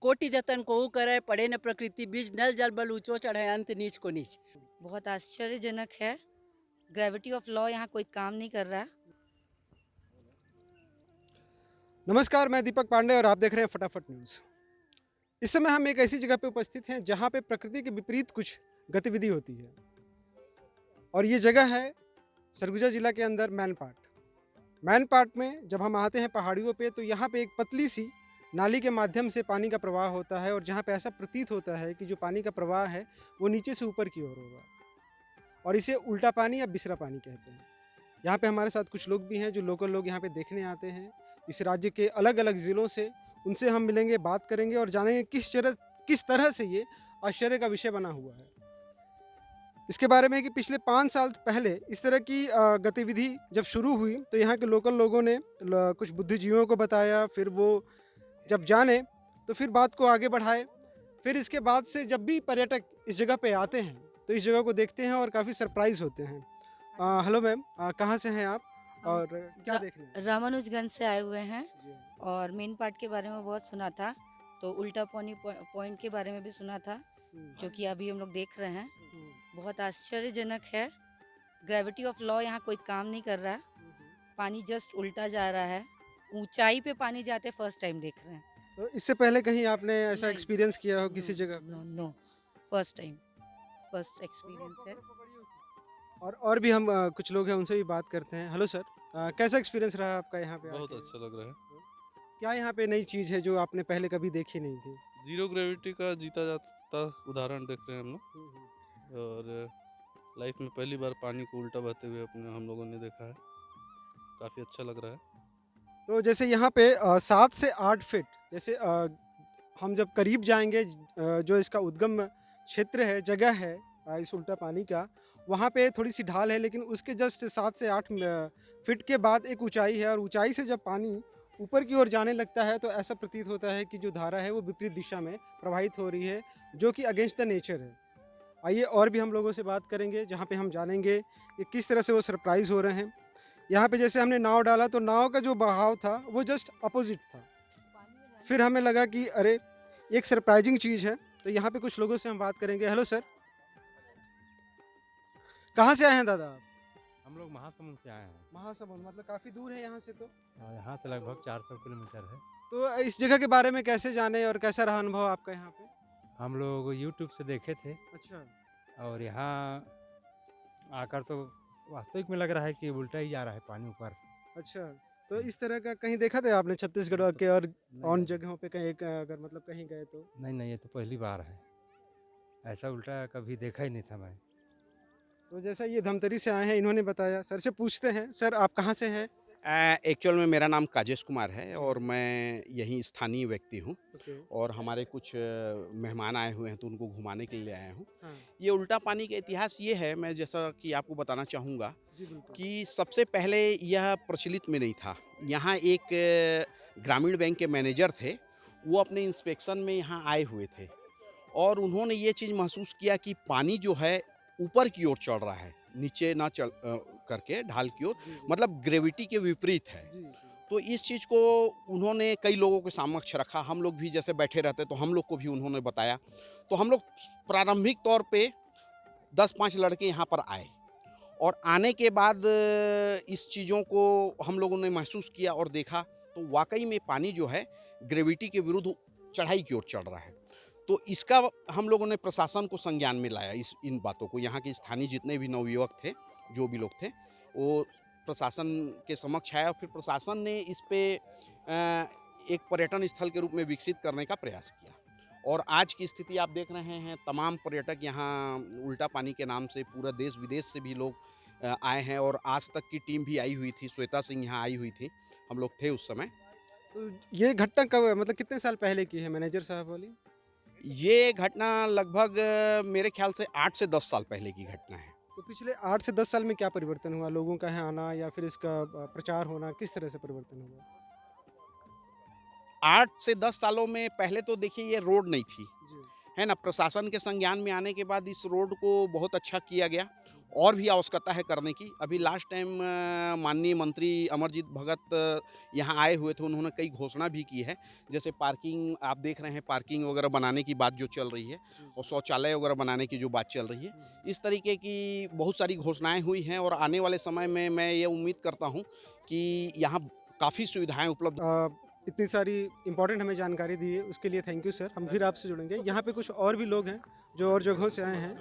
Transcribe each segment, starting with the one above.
कोटि जतन कोहू करे, पड़े न प्रकृति बीज, नल जल बल ऊंचो चढ़े, अंत नीच को नीच। बहुत आश्चर्यजनक है। ग्रेविटी ऑफ लॉ यहाँ कोई काम नहीं कर रहा। नमस्कार, मैं दीपक पांडे और आप देख रहे हैं फटाफट न्यूज़। इस समय हम एक ऐसी जगह पे उपस्थित हैं जहां पे प्रकृति के विपरीत कुछ गतिविधि होती है और ये जगह है सरगुजा जिला के अंदर मैनपाट। मैनपाट में जब हम आते हैं पहाड़ियों पे तो यहाँ पे एक पतली सी नाली के माध्यम से पानी का प्रवाह होता है और जहाँ पे ऐसा प्रतीत होता है कि जो पानी का प्रवाह है वो नीचे से ऊपर की ओर होगा और इसे उल्टा पानी या बिसरा पानी कहते हैं। यहाँ पे हमारे साथ कुछ लोग भी हैं जो लोकल लोग यहाँ पे देखने आते हैं इस राज्य के अलग अलग ज़िलों से। उनसे हम मिलेंगे, बात करेंगे और जानेंगे किस तरह से ये आश्चर्य का विषय बना हुआ है। इसके बारे में कि पिछले 5 साल पहले इस तरह की गतिविधि जब शुरू हुई तो यहाँ के लोकल लोगों ने कुछ बुद्धिजीवियों को बताया, फिर वो जब जाने तो फिर बात को आगे बढ़ाए। फिर इसके बाद से जब भी पर्यटक इस जगह पे आते हैं तो इस जगह को देखते हैं और काफ़ी सरप्राइज होते हैं। हेलो मैम, कहाँ से हैं आप और क्या देख रहे हैं? रामानुजगंज से आए हुए हैं और मेन पार्ट के बारे में बहुत सुना था, तो उल्टा पानी पॉइंट के बारे में भी सुना था, जो कि अभी हम लोग देख रहे हैं। बहुत आश्चर्यजनक है। ग्रेविटी ऑफ लॉ यहाँ कोई काम नहीं कर रहा। पानी जस्ट उल्टा जा रहा है। ऊंचाई पे पानी जाते फर्स्ट टाइम देख रहे हैं। तो इससे पहले कहीं आपने ऐसा नहीं। एक्सपीरियंस किया हो किसी जगह? No, first time, first experience है। और भी हम कुछ लोग हैं उनसे भी बात करते हैं। हेलो सर, कैसा एक्सपीरियंस रहा आपका यहाँ पे बहुत आके? अच्छा लग रहा है। क्या यहाँ पे नई चीज़ है जो आपने पहले कभी देखी नहीं थी? जीरो ग्रेविटी का जीता जाता उदाहरण देख रहे हैं हम लोग, और लाइफ में पहली बार पानी को उल्टा बहते हुए अपने हम लोगों ने देखा है। काफ़ी अच्छा लग रहा है। तो जैसे यहाँ पे 7 से 8 फीट, जैसे हम जब करीब जाएंगे जो इसका उद्गम क्षेत्र है, जगह है इस उल्टा पानी का, वहाँ पे थोड़ी सी ढाल है, लेकिन उसके जस्ट 7 से 8 फीट के बाद एक ऊंचाई है और ऊंचाई से जब पानी ऊपर की ओर जाने लगता है तो ऐसा प्रतीत होता है कि जो धारा है वो विपरीत दिशा में प्रवाहित हो रही है, जो कि अगेंस्ट द नेचर है। आइए और भी हम लोगों से बात करेंगे जहाँ पे हम जानेंगे कि किस तरह से वो सरप्राइज हो रहे हैं। यहाँ पे जैसे हमने नाव डाला तो नाव का जो बहाव था वो जस्ट अपोजिट था। फिर हमें लगा कि अरे एक सरप्राइजिंग चीज़ है, तो यहाँ पे कुछ लोगों से हम बात करेंगे। हेलो सर, कहाँ से आए हैं दादा आप? हम लोग महासमुंद से आए हैं। महासमुंद मतलब काफ़ी दूर है यहाँ से तो। यहाँ से लगभग 400 किलोमीटर है। तो इस जगह के बारे में कैसे जाने और कैसा रहा अनुभव आपका यहाँ पे? हम लोग यूट्यूब से देखे थे अच्छा। और यहाँ आकर तो वास्तविक में लग रहा है कि उल्टा ही जा रहा है पानी ऊपर। अच्छा, तो इस तरह का कहीं देखा था आपने छत्तीसगढ़ के और ऑन जगहों पे कहीं अगर मतलब कहीं गए तो? नहीं, ये तो पहली बार है। ऐसा उल्टा कभी देखा ही नहीं था मैं। तो जैसा ये धमतरी से आए हैं, इन्होंने बताया। सर से पूछते हैं, सर आप कहाँ से हैं? एक्चुअल में मेरा नाम काजेश कुमार है और मैं यहीं स्थानीय व्यक्ति हूँ। ओके। और हमारे कुछ मेहमान आए हुए हैं तो उनको घुमाने के लिए आया हूँ। हाँ ये उल्टा पानी का इतिहास ये है, मैं जैसा कि आपको बताना चाहूँगा जी बिल्कुल। कि सबसे पहले यह प्रचलित में नहीं था। यहाँ एक ग्रामीण बैंक के मैनेजर थे, वो अपने इंस्पेक्शन में यहाँ आए हुए थे और उन्होंने ये चीज़ महसूस किया कि पानी जो है ऊपर की ओर चढ़ रहा है, नीचे ना चल करके ढाल की ओर, मतलब ग्रेविटी के विपरीत है। जी। तो इस चीज़ को उन्होंने कई लोगों के समक्ष रखा। हम लोग भी जैसे बैठे रहते तो हम लोग को भी उन्होंने बताया। तो हम लोग प्रारंभिक तौर पे 10-5 लड़के यहाँ पर आए और आने के बाद इस चीज़ों को हम लोगों ने महसूस किया और देखा तो वाकई में पानी जो है ग्रेविटी के विरुद्ध चढ़ाई की ओर चढ़ रहा है। तो इसका हम लोगों ने प्रशासन को संज्ञान में लाया। इन बातों को यहाँ के स्थानीय जितने भी नवयुवक थे, जो भी लोग थे, वो प्रशासन के समक्ष आया। फिर प्रशासन ने इस पे एक पर्यटन स्थल के रूप में विकसित करने का प्रयास किया और आज की स्थिति आप देख रहे हैं। तमाम पर्यटक यहाँ उल्टा पानी के नाम से पूरा देश विदेश से भी लोग आए हैं और आज तक की टीम भी आई हुई थी। श्वेता सिंह यहाँ आई हुई थी, हम लोग थे उस समय। तो ये घटना कब, मतलब कितने साल पहले की है मैनेजर साहब वाली? ये घटना लगभग मेरे ख्याल से 8 से 10 साल पहले की घटना है। तो पिछले 8 से 10 साल में क्या परिवर्तन हुआ? लोगों का यहाँ आना या फिर इसका प्रचार होना, किस तरह से परिवर्तन हुआ? 8 से 10 सालों में पहले तो देखिए ये रोड नहीं थी, जी। है ना। प्रशासन के संज्ञान में आने के बाद इस रोड को बहुत अच्छा किया गया और भी आवश्यकता है करने की। अभी लास्ट टाइम माननीय मंत्री अमरजीत भगत यहाँ आए हुए थे, उन्होंने कई घोषणा भी की है, जैसे पार्किंग आप देख रहे हैं, पार्किंग वगैरह बनाने की बात जो चल रही है और शौचालय वगैरह बनाने की जो बात चल रही है, इस तरीके की बहुत सारी घोषणाएं हुई हैं और आने वाले समय में मैं ये उम्मीद करता हूँ कि यहाँ काफ़ी सुविधाएं उपलब्ध। इतनी सारी इंपॉर्टेंट हमें जानकारी दी है उसके लिए थैंक यू सर। हम फिर आपसे जुड़ेंगे। यहाँ पे कुछ और भी लोग हैं जो और जगहों से आए हैं।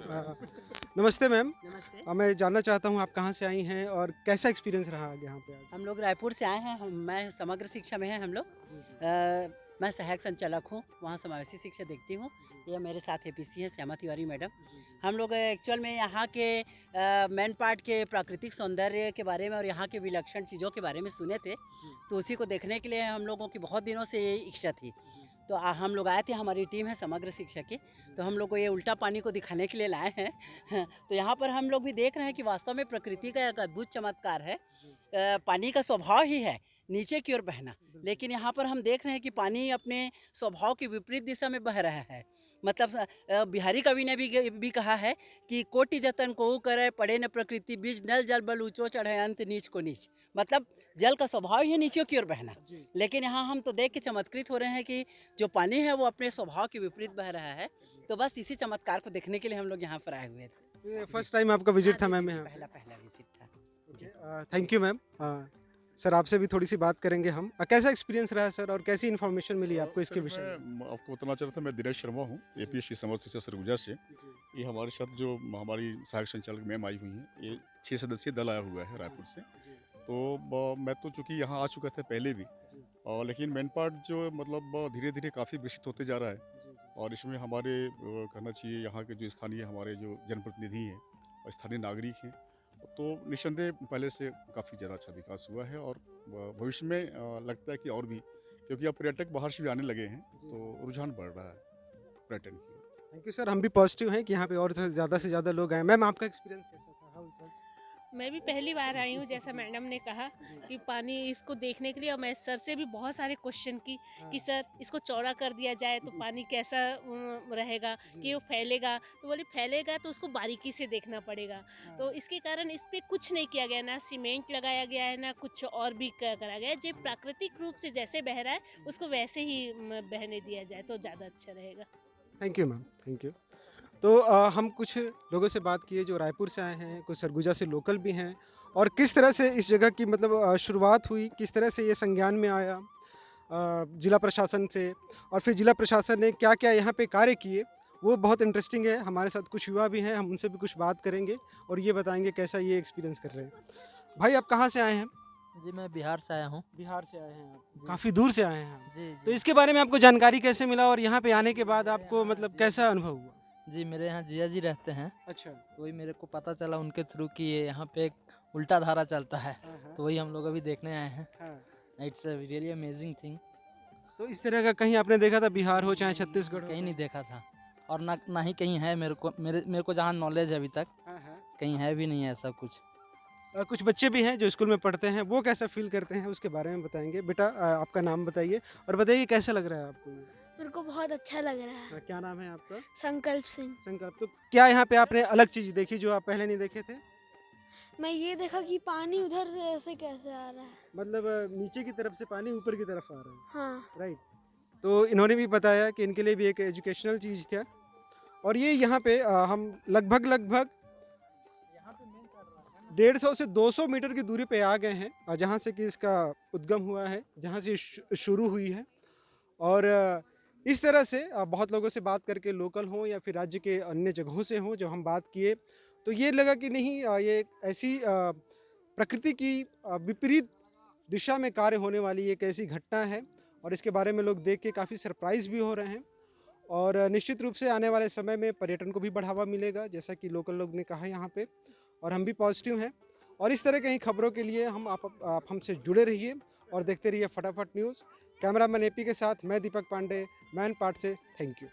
नमस्ते मैम। नमस्ते। मैं जानना चाहता हूँ आप कहाँ से आई हैं और कैसा एक्सपीरियंस रहा आगे यहाँ पे आके? हम लोग रायपुर से आए हैं। मैं समग्र शिक्षा में है हम लोग। मैं सहायक संचालक हूँ, वहाँ समावेशी शिक्षा देखती हूँ। ये मेरे साथ एपीसी हैं श्यामा तिवारी मैडम। हम लोग एक्चुअल में यहाँ के मेन पार्ट के प्राकृतिक सौंदर्य के बारे में और यहाँ के विलक्षण चीज़ों के बारे में सुने थे, तो उसी को देखने के लिए हम लोगों की बहुत दिनों से ये इच्छा थी। तो हम लोग आए थे, हमारी टीम है समग्र शिक्षा की, तो हम लोग को ये उल्टा पानी को दिखाने के लिए लाए हैं। तो यहाँ पर हम लोग भी देख रहे हैं कि वास्तव में प्रकृति का एक अद्भुत चमत्कार है। पानी का स्वभाव ही है नीचे की ओर बहना, लेकिन यहाँ पर हम देख रहे हैं कि पानी अपने स्वभाव की विपरीत दिशा में बह रहा है। मतलब बिहारी कवि ने भी कहा है कि कोटि जतन को करे पड़े न प्रकृति बीज, नल जल बल ऊंचो चढ़े अंत नीच को नीच। मतलब जल का स्वभाव ही नीचे की ओर बहना, लेकिन यहाँ हम तो देख के चमत्कृत हो रहे हैं कि जो पानी है वो अपने स्वभाव के विपरीत बह रहा है। तो बस इसी चमत्कार को देखने के लिए हम लोग यहाँ पर आए हुए थे। फर्स्ट टाइम आपका विजिट था मैम यहाँ? पहला विजिट था। Thank you ma'am. सर आपसे भी थोड़ी सी बात करेंगे हम। कैसा एक्सपीरियंस रहा सर और कैसी इन्फॉर्मेशन मिली आपको इसके विषय में? मैं आपको बताना चाह रहा था, मैं दिनेश शर्मा हूँ, एपीएससी समर शिक्षा सरगुजा से। ये हमारे साथ जो हमारी सहायक संचालक मैम आई हुई हैं, ये 6 सदस्यीय दल आया हुआ है रायपुर से। तो मैं तो चूँकि यहाँ आ चुका था पहले भी, और लेकिन मेन पार्ट जो मतलब धीरे धीरे काफ़ी विकसित होते जा रहा है, और इसमें हमारे कहना चाहिए यहाँ के जो स्थानीय हमारे जो जनप्रतिनिधि हैं और स्थानीय नागरिक हैं, तो निस्संदेह पहले से काफ़ी ज़्यादा अच्छा विकास हुआ है। और भविष्य में लगता है कि और भी, क्योंकि अब पर्यटक बाहर से भी आने लगे हैं, तो रुझान बढ़ रहा है पर्यटन की ओर। Thank you sir. हम भी पॉजिटिव हैं कि यहाँ पे और से ज़्यादा लोग आए। मैम आपका एक्सपीरियंस कैसा था? How it was? मैं भी पहली बार आई हूँ, जैसा मैडम ने कहा कि पानी इसको देखने के लिए। और मैं सर से भी बहुत सारे क्वेश्चन की कि सर इसको चौड़ा कर दिया जाए तो पानी कैसा रहेगा, कि वो फैलेगा। तो बोले फैलेगा तो उसको बारीकी से देखना पड़ेगा। तो इसके कारण इस पर कुछ नहीं किया गया, ना सीमेंट लगाया गया है, ना कुछ और भी करा गया है। जो प्राकृतिक रूप से जैसे बह रहा है उसको वैसे ही बहने दिया जाए तो ज़्यादा अच्छा रहेगा। Thank you ma'am, thank you. तो हम कुछ लोगों से बात किए जो रायपुर से आए हैं, कुछ सरगुजा से लोकल भी हैं, और किस तरह से इस जगह की मतलब शुरुआत हुई, किस तरह से ये संज्ञान में आया जिला प्रशासन से, और फिर जिला प्रशासन ने क्या क्या यहाँ पे कार्य किए, वो बहुत इंटरेस्टिंग है। हमारे साथ कुछ युवा भी हैं, हम उनसे भी कुछ बात करेंगे और ये बताएंगे कैसा ये एक्सपीरियंस कर रहे हैं। भाई आप कहाँ से आए हैं? जी मैं बिहार से आया हूँ। बिहार से आए हैं आप? काफ़ी दूर से आए हैं आप? जी तो इसके बारे में आपको जानकारी कैसे मिला और यहाँ पे आने के बाद आपको मतलब कैसा अनुभव हुआ? जी मेरे यहाँ जिया जी रहते हैं, अच्छा। तो वही मेरे को पता चला उनके थ्रू कि ये यहाँ पे एक उल्टा धारा चलता है, तो वही हम लोग अभी देखने आए हैं। It's a really amazing thing. तो इस तरह का कहीं आपने देखा था, बिहार हो चाहे छत्तीसगढ़ हो? कहीं नहीं देखा था, और ना ही कहीं है। मेरे को जहाँ नॉलेज है अभी तक कहीं है भी नहीं है ऐसा कुछ। कुछ बच्चे भी हैं जो स्कूल में पढ़ते हैं, वो कैसा फील करते हैं उसके बारे में बताएंगे। बेटा आपका नाम बताइए और बताइए कैसा लग रहा है आपको? मेरे को बहुत अच्छा लग रहा है। क्या नाम है आपका? संकल्प सिंह। संकल्प। तो क्या यहाँ पे आपने अलग चीज़ देखी जो आप पहले नहीं देखे थे? मैं ये देखा कि पानी उधर से ऐसे कैसे आ रहा है, मतलब नीचे की तरफ से पानी ऊपर की तरफ आ रहा है। हाँ राइट। तो इन्होंने भी बताया कि इनके लिए भी एक एजुकेशनल चीज़ था। और ये यहाँ पे हम लगभग 150 से 200 मीटर की दूरी पे आ गए हैं, जहाँ से कि इसका उद्गम हुआ है, जहाँ से शुरू हुई है। और इस तरह से बहुत लोगों से बात करके, लोकल हों या फिर राज्य के अन्य जगहों से हों, जब हम बात किए तो ये लगा कि नहीं, ये एक ऐसी प्रकृति की विपरीत दिशा में कार्य होने वाली एक ऐसी घटना है, और इसके बारे में लोग देख के काफ़ी सरप्राइज भी हो रहे हैं। और निश्चित रूप से आने वाले समय में पर्यटन को भी बढ़ावा मिलेगा, जैसा कि लोकल लोग ने कहा यहाँ पे, और हम भी पॉजिटिव हैं। और इस तरह की खबरों के लिए आप हमसे जुड़े रहिए और देखते रहिए फटाफट न्यूज़। कैमरामैन एपी के साथ मैं दीपक पांडे, मैन पार्ट से। Thank you.